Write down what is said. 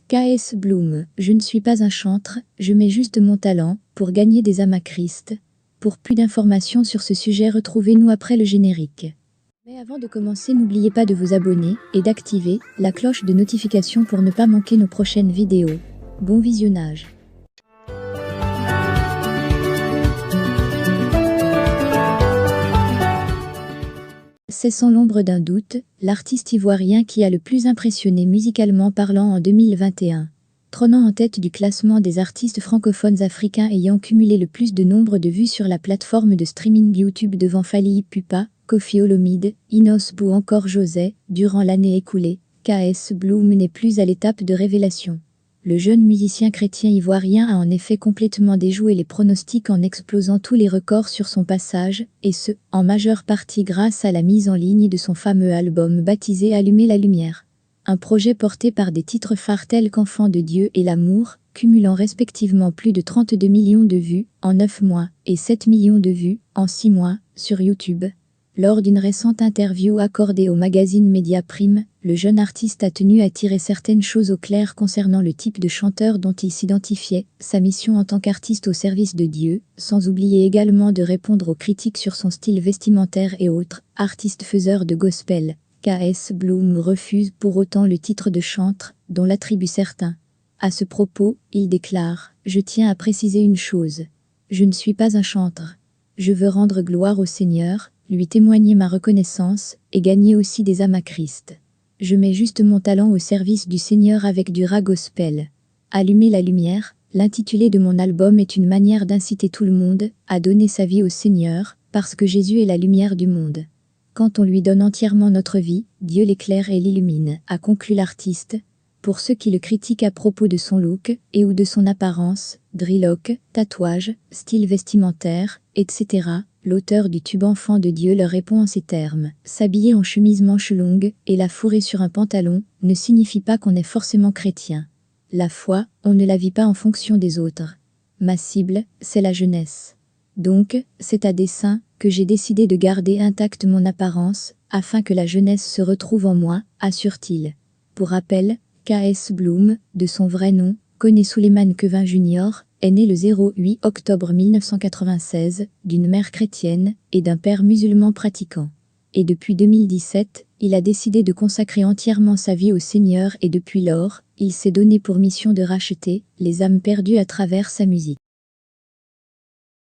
K.S. Bloom, je ne suis pas un chantre, je mets juste mon talent pour gagner des âmes à Christ. Pour plus d'informations sur ce sujet, retrouvez-nous après le générique. Mais avant de commencer, n'oubliez pas de vous abonner et d'activer la cloche de notification pour ne pas manquer nos prochaines vidéos. Bon visionnage. C'est sans l'ombre d'un doute l'artiste ivoirien qui a le plus impressionné musicalement parlant en 2021. Trônant en tête du classement des artistes francophones africains ayant cumulé le plus de nombre de vues sur la plateforme de streaming YouTube devant Fally Ipupa, Koffi Olomide, Inos ou encore José, durant l'année écoulée, K.S. Bloom n'est plus à l'étape de révélation. Le jeune musicien chrétien ivoirien a en effet complètement déjoué les pronostics en explosant tous les records sur son passage, et ce, en majeure partie grâce à la mise en ligne de son fameux album baptisé Allumer la lumière. Un projet porté par des titres phares tels qu'Enfant de Dieu et L'amour, cumulant respectivement plus de 32 millions de vues en 9 mois et 7 millions de vues en 6 mois sur YouTube. Lors d'une récente interview accordée au magazine Média Prime, le jeune artiste a tenu à tirer certaines choses au clair concernant le type de chanteur dont il s'identifiait, sa mission en tant qu'artiste au service de Dieu, sans oublier également de répondre aux critiques sur son style vestimentaire et autres. Artiste faiseur de gospel, K.S. Bloom refuse pour autant le titre de chantre, dont l'attribuent certains. À ce propos, il déclare « Je tiens à préciser une chose. Je ne suis pas un chantre. Je veux rendre gloire au Seigneur, lui témoigner ma reconnaissance et gagner aussi des âmes à Christ. Je mets juste mon talent au service du Seigneur avec du rap gospel. Allumer la lumière, l'intitulé de mon album est une manière d'inciter tout le monde à donner sa vie au Seigneur, parce que Jésus est la lumière du monde. Quand on lui donne entièrement notre vie, Dieu l'éclaire et l'illumine, a conclu l'artiste. Pour ceux qui le critiquent à propos de son look et ou de son apparence, dreadlock, tatouage, style vestimentaire, etc., l'auteur du tube Enfant de Dieu leur répond en ces termes. S'habiller en chemise manches longues et la fourrer sur un pantalon ne signifie pas qu'on est forcément chrétien. La foi, on ne la vit pas en fonction des autres. Ma cible, c'est la jeunesse. Donc, c'est à dessein que j'ai décidé de garder intacte mon apparence, afin que la jeunesse se retrouve en moi, assure-t-il. Pour rappel, K.S. Bloom, de son vrai nom, Koné Souleymane Kevin Jr., est né le 08 octobre 1996, d'une mère chrétienne et d'un père musulman pratiquant. Et depuis 2017, il a décidé de consacrer entièrement sa vie au Seigneur et depuis lors, il s'est donné pour mission de racheter les âmes perdues à travers sa musique.